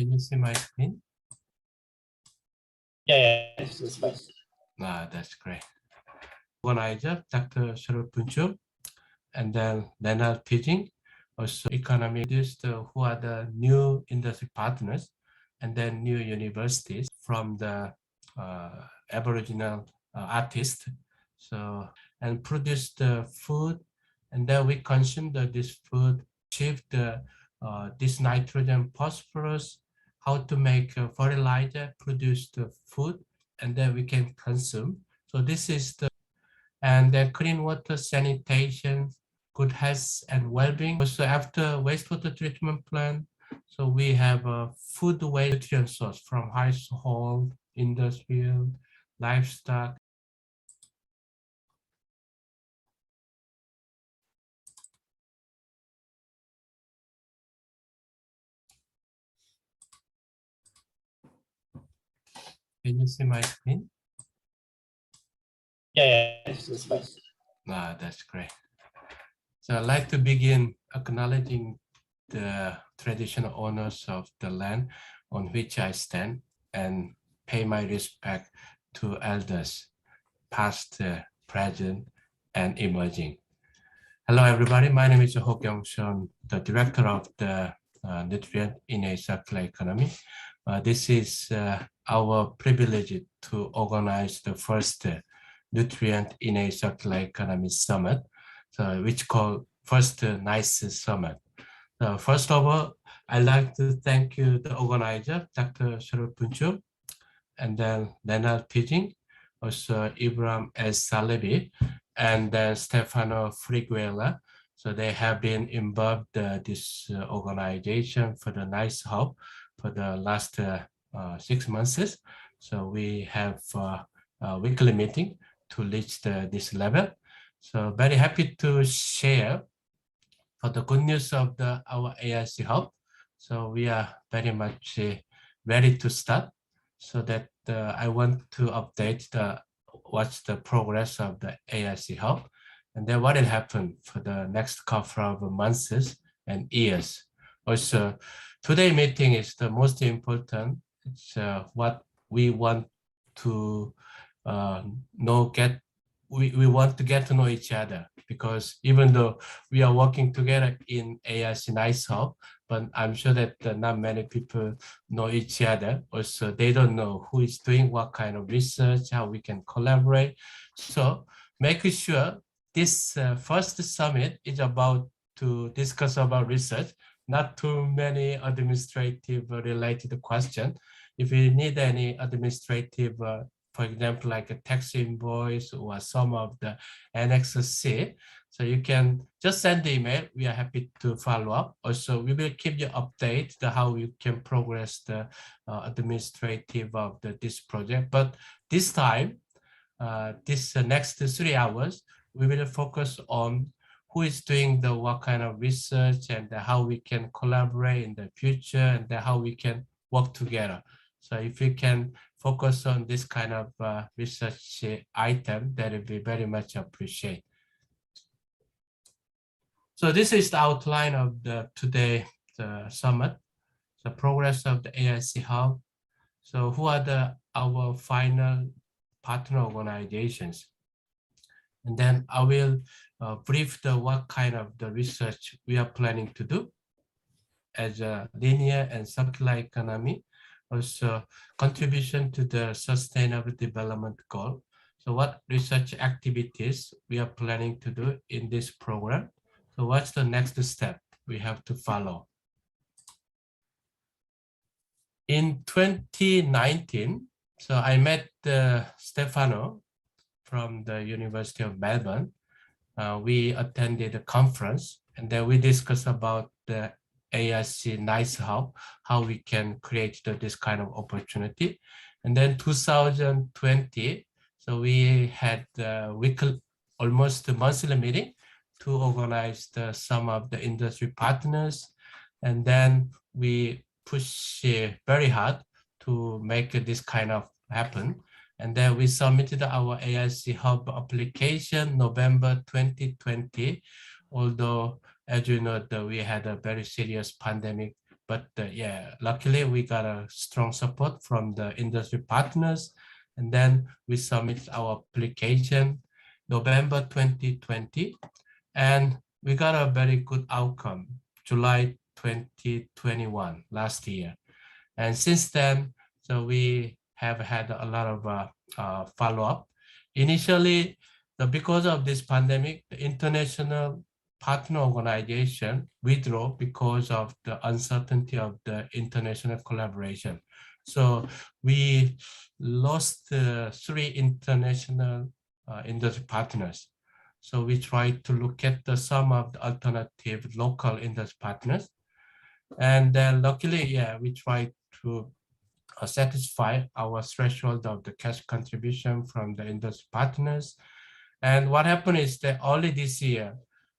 Can you see my screen? Yeah, it's fine. That's great. Organizer, Dr. Shon, and then Leonard teaching, also economy, who are the new industry partners, and then new universities from the Aboriginal artists. So, and produce the food, and then we consume this food, achieve this nitrogen, phosphorus, how to make fertilizer, produce the food, and then we can consume. So this is the, and then clean water, sanitation, good health and well-being. Also after wastewater treatment plant, so we have a food waste nutrient source from household, industrial, livestock. Can you see my screen? Yeah, it's fine. That's great. So I'd like to begin acknowledging the traditional owners of the land on which I stand and pay my respect to elders, past, present, and emerging. Hello, everybody. My name is Hokyong, Shon, the director of the Nutrient in a Circular Economy. This is our privilege to organize the first Nutrient in a Circular Economy Summit, which called first NiCE Summit. First of all, I'd like to thank you, the organizer, Dr. Shon, and then Leonard teaching, also Ibrahim S. Salebi, and then Stefano Friguela. So they have been involved this organization for the NiCE Hub for the last 6 months. So we have a weekly meeting to reach this level. So very happy to share for the good news of our AIC Hub. So we are very much ready to start. So that I want to update what's the progress of the AIC Hub, and then what will happen for the next couple of months and years. Also, today's meeting is the most important. It's what we want to we want to get to know each other, because even though we are working together in AIC NiCE Hub, but I'm sure that not many people know each other. Also, they don't know who is doing what kind of research, how we can collaborate. So making sure this first summit is about to discuss about research, not too many administrative related questions. If you need any administrative for example, like a tax invoice or some of the Annex C. So you can just send the email. We are happy to follow up. Also, we will keep you updated how you can progress the administrative of this project. But this time, this next 3 hours, we will focus on who is doing what kind of research and how we can collaborate in the future and how we can work together. So if you can focus on this kind of research item, that would be very much appreciated. So this is the outline of today summit, the progress of the AIC Hub. So who are our final partner organizations? And then I will brief what kind of the research we are planning to do as a linear and circular economy. Also, contribution to the Sustainable Development Goal. So what research activities we are planning to do in this program? So what's the next step we have to follow? In 2019, so I met Stefano from the University of Melbourne. We attended a conference, and then we discussed about the AIC NiCE Hub, how we can create this kind of opportunity. And then 2020, so we had weekly, almost a monthly meeting to organize some of the industry partners. And then we push very hard to make this kind of happen. And then we submitted our AIC Hub application November 2020, although as you know, we had a very serious pandemic, But yeah, luckily we got a strong support from the industry partners. And then we submit our application November 2020. And we got a very good outcome, July 2021, last year. And since then, so we have had a lot of follow-up. Initially, because of this pandemic, the international partner organization withdrew because of the uncertainty of the international collaboration. So we lost 3 international industry partners. So we tried to look at some of the alternative local industry partners. And then luckily, yeah, we tried to satisfy our threshold of the cash contribution from the industry partners. And what happened is that only this year,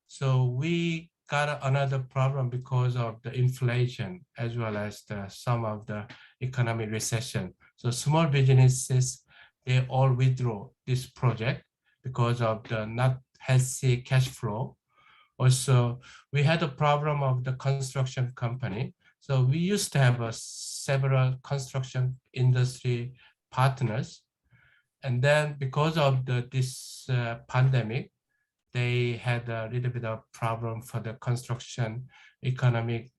so we got another problem because of the inflation as well as some of the economic recession. So small businesses, they all withdraw this project because of the not healthy cash flow. Also, we had a problem of the construction company. So we used to have several construction industry partners. And then because of this pandemic, they had a little bit of problem for the construction economic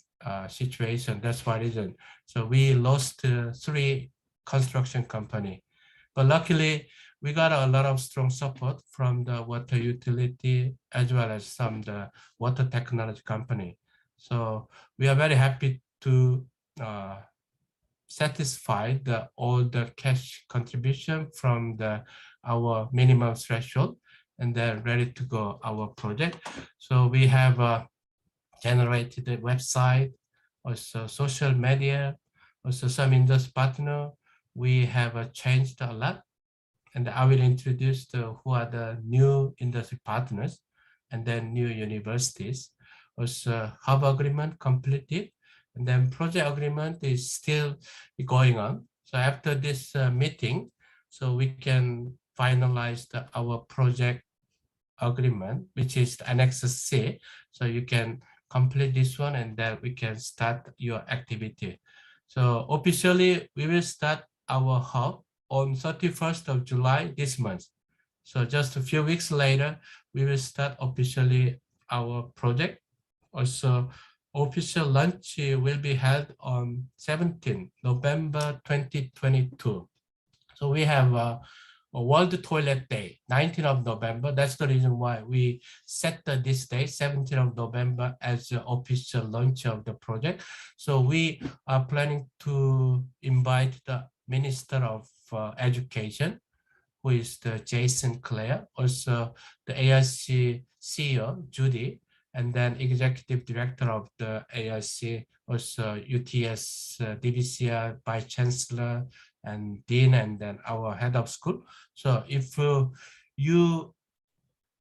situation. That's one reason. So we lost 3 construction company. But luckily, we got a lot of strong support from the water utility as well as some the water technology company. So we are very happy to satisfy all the cash contribution from our minimum threshold, and then ready to go our project. So we have generated a website, also social media, also some industry partner. We have changed a lot. And I will introduce who are the new industry partners and then new universities. Also, hub agreement completed, and then project agreement is still going on. So after this meeting, so we can finalize our project agreement, which is the Annex C. So you can complete this one, and then we can start your activity. So officially, we will start our hub on 31st of July this month. So just a few weeks later, we will start officially our project. Also, official launch will be held on 17 November 2022. So we have a World Toilet Day, 19th of November. That's the reason why we set this day, 17th of November, as the official launch of the project. So we are planning to invite the Minister of Education, who is the Jason Clare, also the AIC CEO, Judy, and then Executive Director of the AIC, also UTS, DVCR, Vice Chancellor, and Dean, and then our head of school. So if you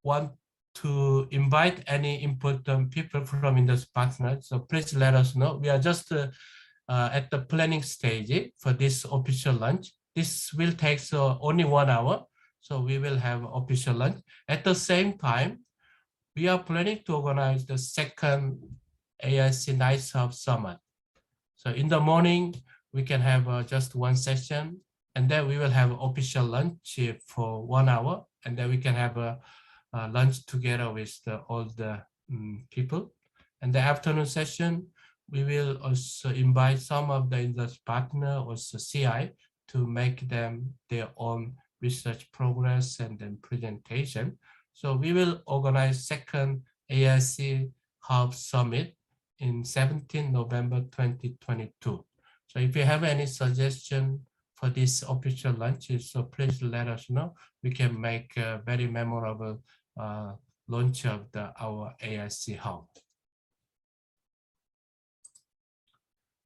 want to invite any important people from industry partners, so please let us know. We are just at the planning stage for this official launch. This will take only 1 hour. So we will have official launch. At the same time, we are planning to organize the second AIC NiCE Hub Summit. So in the morning, we can have just one session, and then we will have official lunch for 1 hour, and then we can have a lunch together with all the people. And the afternoon session, we will also invite some of the industry partner, also CI, to make them their own research progress and then presentation. So we will organize second AIC Hub Summit in 17 November 2022. So if you have any suggestion for this official launch, so please let us know. We can make a very memorable launch of our AIC Hub.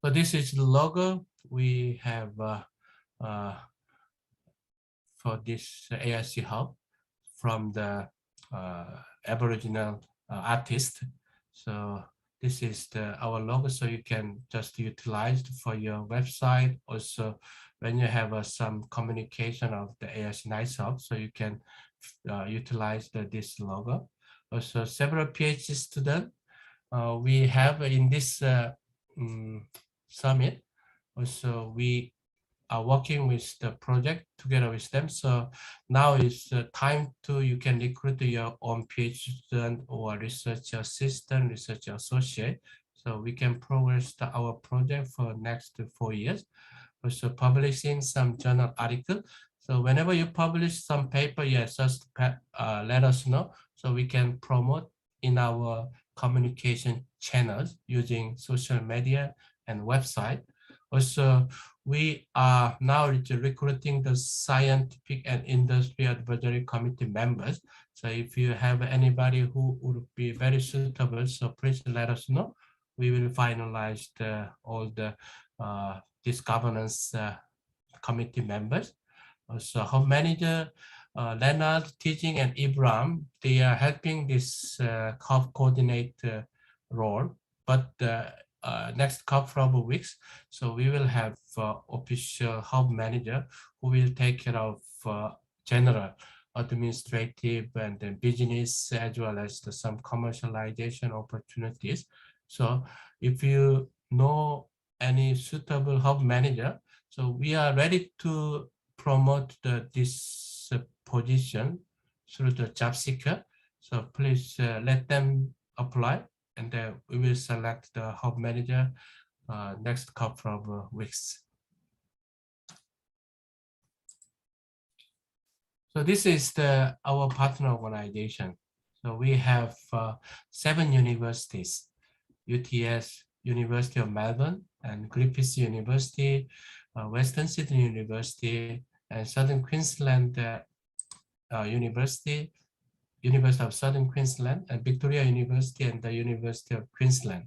So this is the logo we have for this AIC Hub from the Aboriginal artist. So this is our logo, so you can just utilize it for your website. Also, when you have some communication of the AIC NiCE Hub, so you can utilize this logo. Also, several PhD students we have in this summit. Also, we are working with the project together with them. So now is the time to, you can recruit your own PhD student or research assistant, research associate. So we can progress our project for next 4 years. Also publishing some journal article. So whenever you publish some paper, yes, just let us know so we can promote in our communication channels using social media and website. Also, we are now recruiting the scientific and industry advisory committee members. So if you have anybody who would be very suitable, so please let us know. We will finalize all the this governance committee members. So hub manager, Leonard, teaching, and Ibrahim, they are helping this hub coordinate role. But next couple of weeks, so we will have official hub manager who will take care of general administrative and then business as well as some commercialization opportunities. So if you know any suitable hub manager, so we are ready to promote this position through the job seeker. So please let them apply, and then we will select the hub manager next couple of weeks. So this is our partner organization. So we have 7 universities: UTS, University of Melbourne, and Griffith University, Western Sydney University, and Southern Queensland University, University of Southern Queensland, and Victoria University, and the University of Queensland.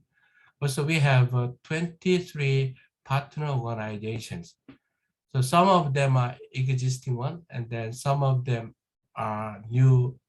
Also, we have 23 partner organizations. So some of them are existing one, and then some of them are new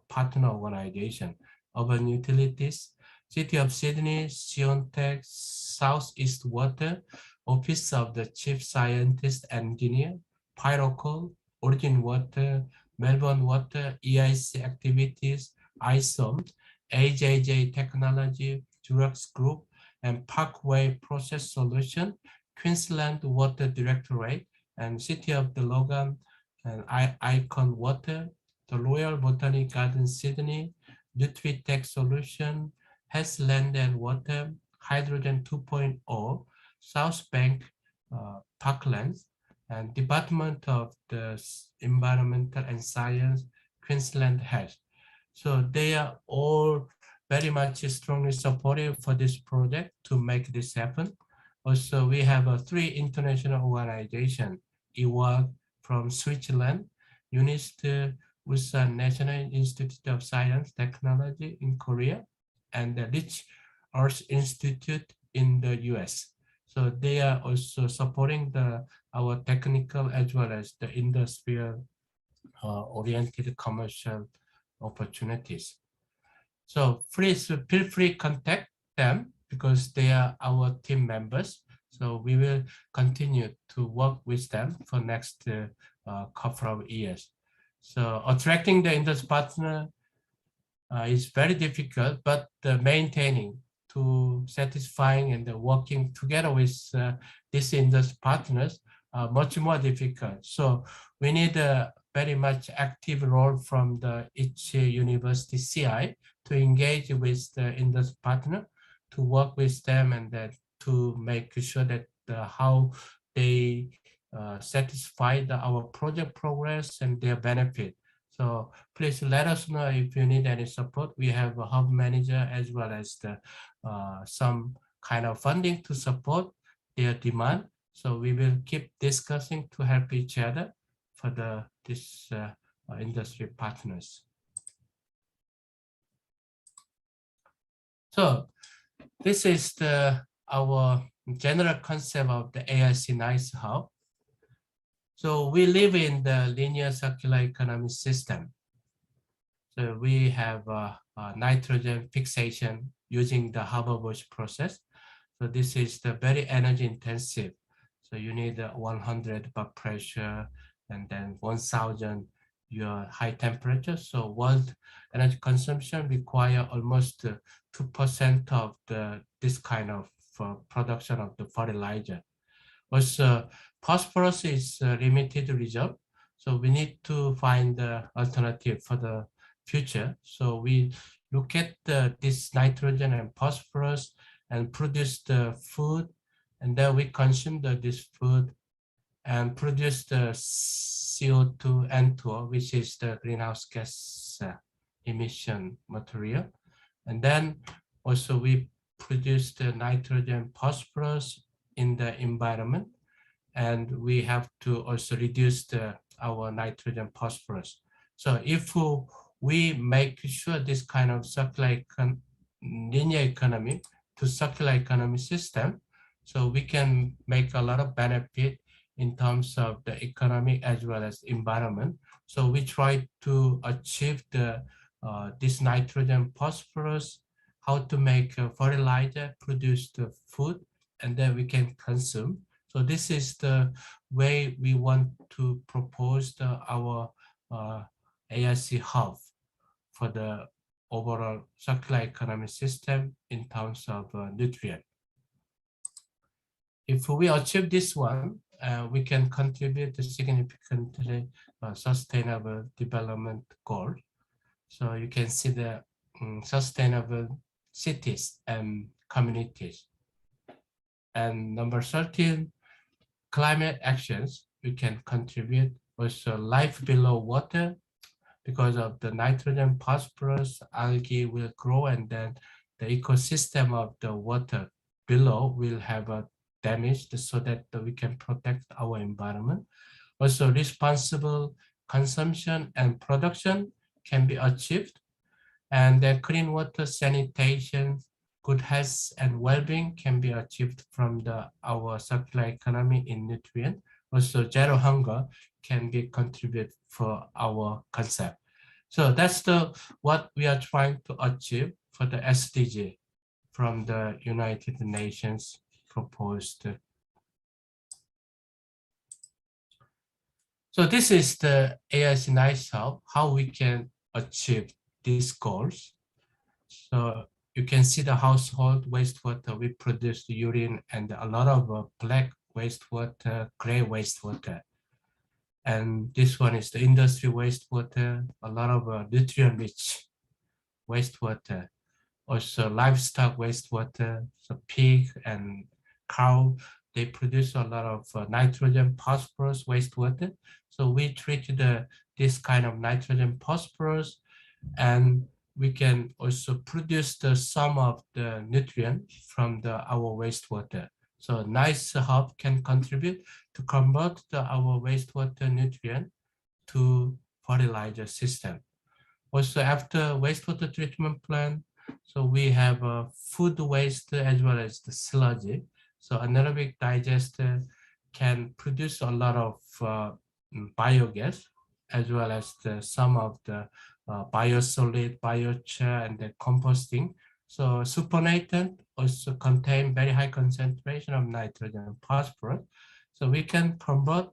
partner organization. Urban Utilities, City of Sydney, Shon Tech, Southeast Water, Office of the Chief Scientist Engineer, Pyrocoal, Origin Water, Melbourne Water, EIC Activities, ISOM, AJJ Technology, Durax Group, and Parkway Process Solution, Queensland Water Directorate, and City of the Logan, and Icon Water, the Royal Botanic Garden Sydney, Nutritech Solution, Hess Land and Water, Hydrogen 2.0, South Bank Parklands, and Department of the Environmental and Science, Queensland Health. So they are all very much strongly supportive for this project to make this happen. Also, we have 3 international organizations: EWAG from Switzerland, UNIST, Ulsan National Institute of Science Technology in Korea, and the Rich Earth Institute in the US. So they are also supporting our technical as well as the industrial oriented commercial opportunities. So please feel free to contact them because they are our team members. So we will continue to work with them for next couple of years. So attracting the industry partner is very difficult, but maintaining to satisfying and working together with these industry partners are much more difficult. So we need a very much active role from each university CI to engage with the industry partner, to work with them, and to make sure that how they satisfy our project progress and their benefit. So please let us know if you need any support. We have a hub manager as well as some kind of funding to support their demand. So we will keep discussing to help each other for this industry partners. So this is our general concept of the AIC NiCE Hub. So we live in the linear circular economy system. So we have nitrogen fixation using the Haber-Bosch process. So this is the very energy intensive. So you need 100 bar pressure and then 1000 your high temperature. So world energy consumption require almost 2% of this kind of production of the fertilizer. Also, phosphorus is a limited reserve, so we need to find the alternative for the future. So we look at this nitrogen and phosphorus and produce the food, and then we consume this food and produce the CO2 N2O, which is the greenhouse gas emission material. And then also we produce the nitrogen phosphorus in the environment, and we have to also reduce our nitrogen phosphorus. So if we make sure this kind of linear economy to circular economy system, so we can make a lot of benefit in terms of the economy as well as environment. So we try to achieve this nitrogen phosphorus, how to make fertilizer, produce the food, and then we can consume. So this is the way we want to propose our AIC hub for the overall circular economy system in terms of nutrient. If we achieve this one, we can contribute to significantly sustainable development goal. So you can see the sustainable cities and communities. And number 13, climate actions. We can contribute also life below water. Because of the nitrogen, phosphorus, algae will grow, and then the ecosystem of the water below will have a damaged, so that we can protect our environment. Also, responsible consumption and production can be achieved, and then clean water, sanitation, good health and well-being can be achieved from our circular economy in nutrient. Also, zero hunger can be contributed for our concept. So that's what we are trying to achieve for the SDG from the United Nations proposed. So this is the AIC NiCE hub, how we can achieve these goals. So you can see the household wastewater, we produce the urine and a lot of black wastewater, gray wastewater. And this one is the industry wastewater, a lot of nutrient-rich wastewater. Also livestock wastewater, so pig and cow, they produce a lot of nitrogen, phosphorus wastewater. So we treat this kind of nitrogen, phosphorus, and we can also produce some of the nutrient from our wastewater. So NiCE hub can contribute to convert our wastewater nutrient to fertilizer system. Also, after wastewater treatment plant, so we have food waste as well as the sludge. So anaerobic digester can produce a lot of biogas, as well as some of the biosolid, biochar, and the composting. So supernatant also contain very high concentration of nitrogen and phosphorus. So we can convert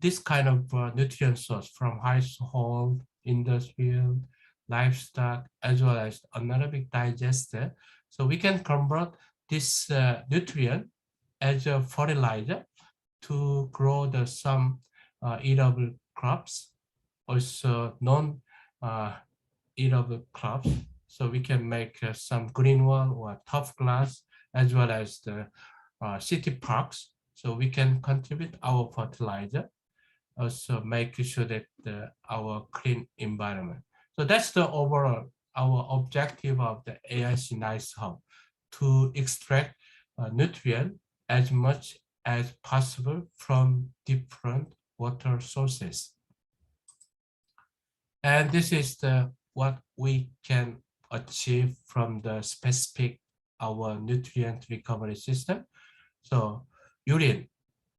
this kind of nutrient source from household, industrial, livestock, as well as anaerobic digester. So we can convert this nutrient as a fertilizer to grow some eatable crops, also non-eatable crops. So we can make some green wall or tough glass, as well as the city parks. So we can contribute our fertilizer, also make sure that our clean environment. So that's the overall, our objective of the AIC NiCE hub, to extract nutrient as much as possible from different water sources. And this is what we can achieve from the specific our nutrient recovery system. So urine,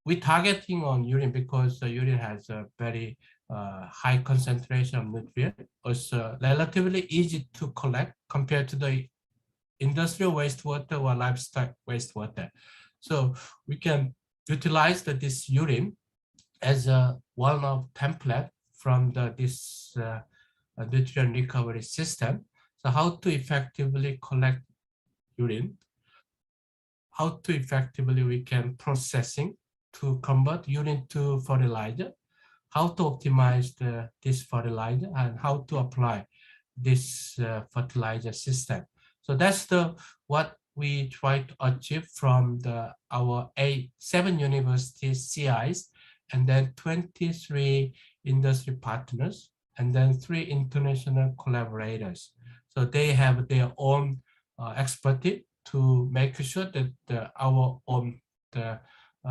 we're targeting on urine because the urine has a very high concentration of nutrient, also relatively easy to collect compared to the industrial wastewater or livestock wastewater. So we can utilize this urine as one of template from this nutrient recovery system. So how to effectively collect urine? how to effectively we can processing to convert urine to fertilizer, how to optimize this fertilizer, and how to apply this fertilizer system. So that's what we try to achieve from our 7 universities CIs, and then 23 industry partners, and then 3 international collaborators. So they have their own expertise to make sure that our own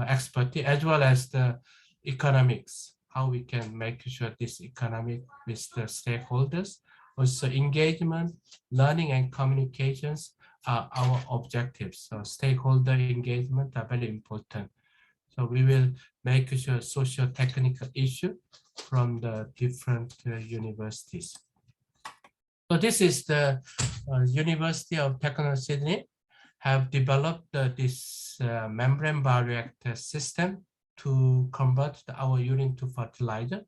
expertise as well as the economics, how we can make sure this economic with the stakeholders. Also engagement, learning and communications are our objectives. So stakeholder engagement are very important. So we will make sure social technical issue from the different universities. So this is the University of Technology Sydney have developed this membrane bioreactor system to convert our urine to fertilizer.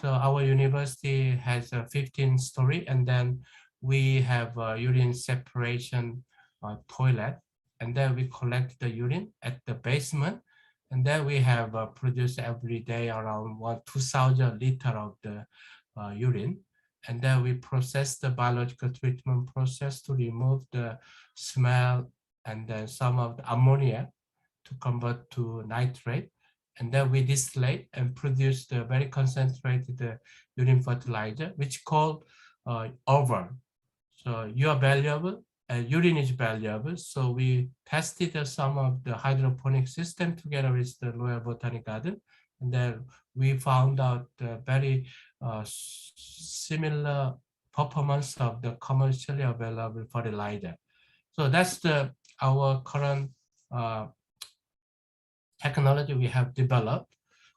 So our university has a 15-story, and then we have a urine separation toilet, and then we collect the urine at the basement, and then we have produced every day around 2,000 liters of the urine, and then we process the biological treatment process to remove the smell and then some of the ammonia to convert to nitrate. And then we distillate and produce the very concentrated urine fertilizer, which called over. So you are valuable, urine is valuable. So we tested some of the hydroponic system together with the Royal Botanic Garden. And then we found out very similar performance of the commercially available fertilizer. So that's our current technology we have developed.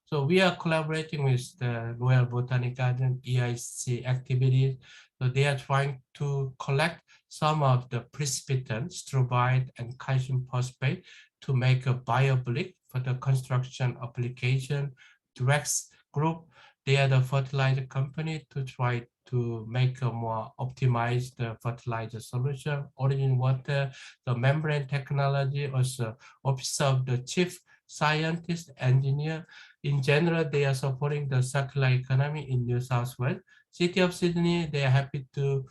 So we are collaborating with the Royal Botanic Garden EIC activities. So they are trying to collect some of the precipitant, strobide, and calcium phosphate to make a bioblick for the construction application. Drex Group, they are the fertilizer company to try to make a more optimized fertilizer solution. Origin Water, the membrane technology, also Office of the Chief Scientist, Engineer. In general, they are supporting the circular economy in New South Wales. City of Sydney, they are happy to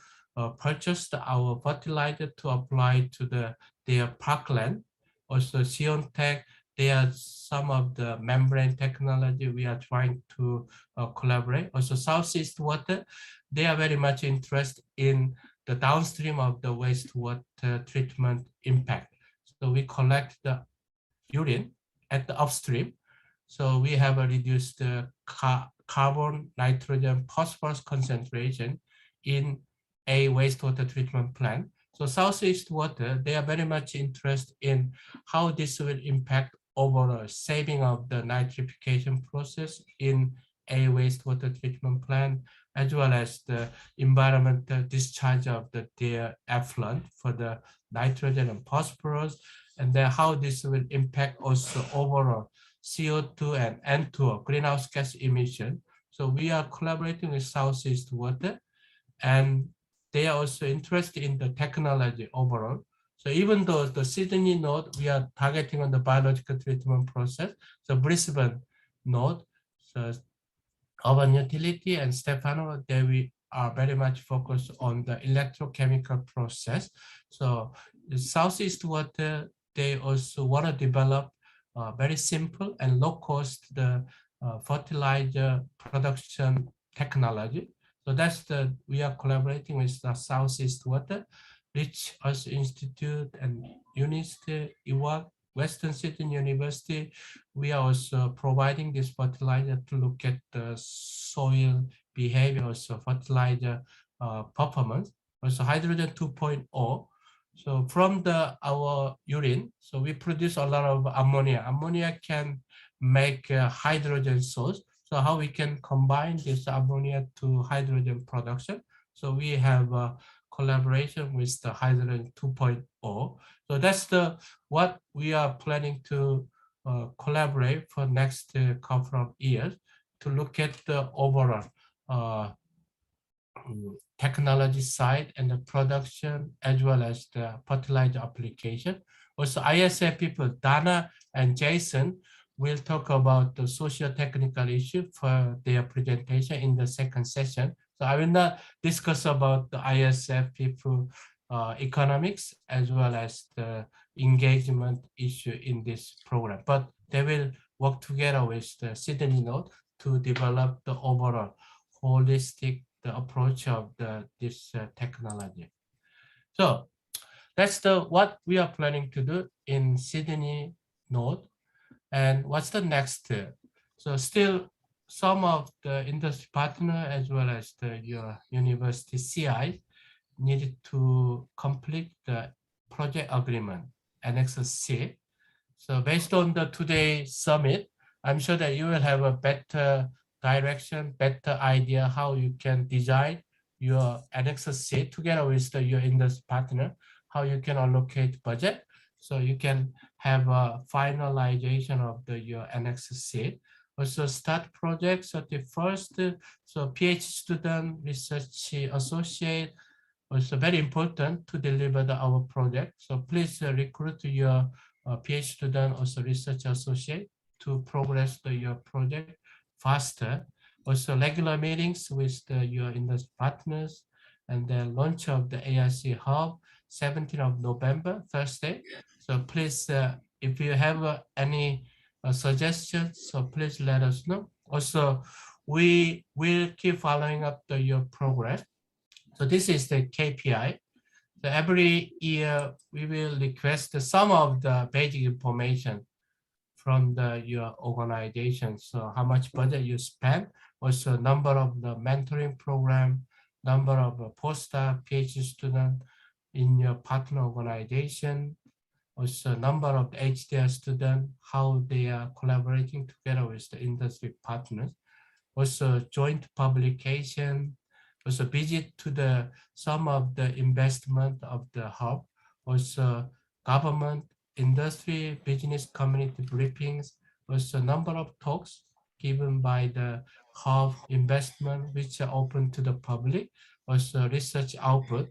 purchase our fertilizer to apply to their parkland. Also, Shon Tech, they are some of the membrane technology we are trying to collaborate. Also, Southeast Water, they are very much interested in the downstream of the wastewater treatment impact. So we collect the urine at the upstream. So we have a reduced carbon, nitrogen, phosphorus concentration in a wastewater treatment plant. So Southeast Water, they are very much interested in how this will impact overall saving of the nitrification process in a wastewater treatment plant, as well as the environmental discharge of their effluent for the nitrogen and phosphorus, and then how this will impact also overall CO2 and N2, greenhouse gas emission. So we are collaborating with Southeast Water, and they are also interested in the technology overall. So even though the Sydney node, we are targeting on the biological treatment process, so Brisbane node, so Urban Utility and Stefano, we are very much focused on the electrochemical process. So the Southeast Water, they also want to develop very simple and low cost fertilizer production technology. So that's we are collaborating with the Southeast Water, Rich Earth Institute and UNIST, IWAC, Western Sydney University. We are also providing this fertilizer to look at the soil behavior, so fertilizer performance, also hydrogen 2.0. So from our urine, so we produce a lot of ammonia. Ammonia can make a hydrogen source. So how we can combine this ammonia to hydrogen production. So we have a collaboration with the hydrogen 2.0. So that's what we are planning to collaborate for next couple of years to look at the overall technology side and the production, as well as the fertilizer application. Also, ISF people, Dana and Jason, will talk about the socio-technical issue for their presentation in the second session. So I will not discuss about the ISF people economics as well as the engagement issue in this program, but they will work together with the Sydney node to develop the overall holistic approach of this technology. So that's what we are planning to do in Sydney node. And what's the next? So still some of the industry partner as well as your university CI needed to complete the project agreement, Annex C. So based on the today's summit, I'm sure that you will have a better direction, better idea how you can design your Annex C together with your industry partner, how you can allocate budget. So you can have a finalization of your Annex C. Also start project 31st. So PhD student, research associate, also very important to deliver our project. So please recruit your PhD student, also research associate to progress your project faster. Also regular meetings with your industry partners, and the launch of the AIC Hub, 17th of November, Thursday. So please, if you have any suggestions, so please let us know. Also, we will keep following up your progress. So this is the KPI. So every year we will request some of the basic information from your organization. So how much budget you spend, also number of the mentoring program, number of postdoc, PhD student in your partner organization, also number of the HDR student, how they are collaborating together with the industry partners, also joint publication, also visit to some of the investment of the hub, also government, industry, business community briefings, also number of talks given by the hub investment, which are open to the public, also research output,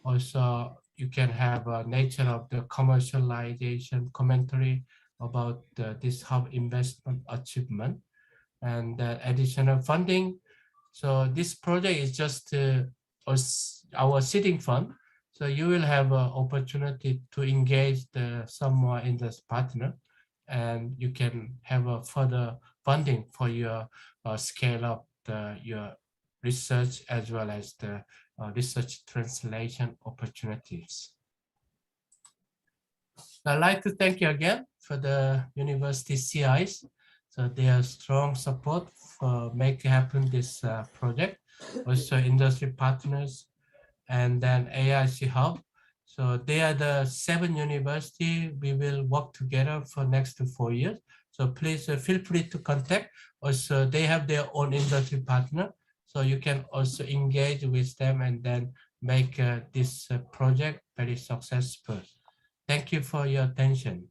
also you can have a nature of the commercialization commentary about this hub investment achievement and additional funding. So this project is just our seeding fund. So you will have an opportunity to engage some more industry partner, and you can have a further funding for your scale up your research as well as the research translation opportunities. I'd like to thank you again for the university CIs. So their strong support for making happen this project. Also industry partners, and then AIC Hub. So they are the 7 universities we will work together for next 4 years. So please feel free to contact. Also, they have their own industry partner. So you can also engage with them and then make this project very successful. Thank you for your attention.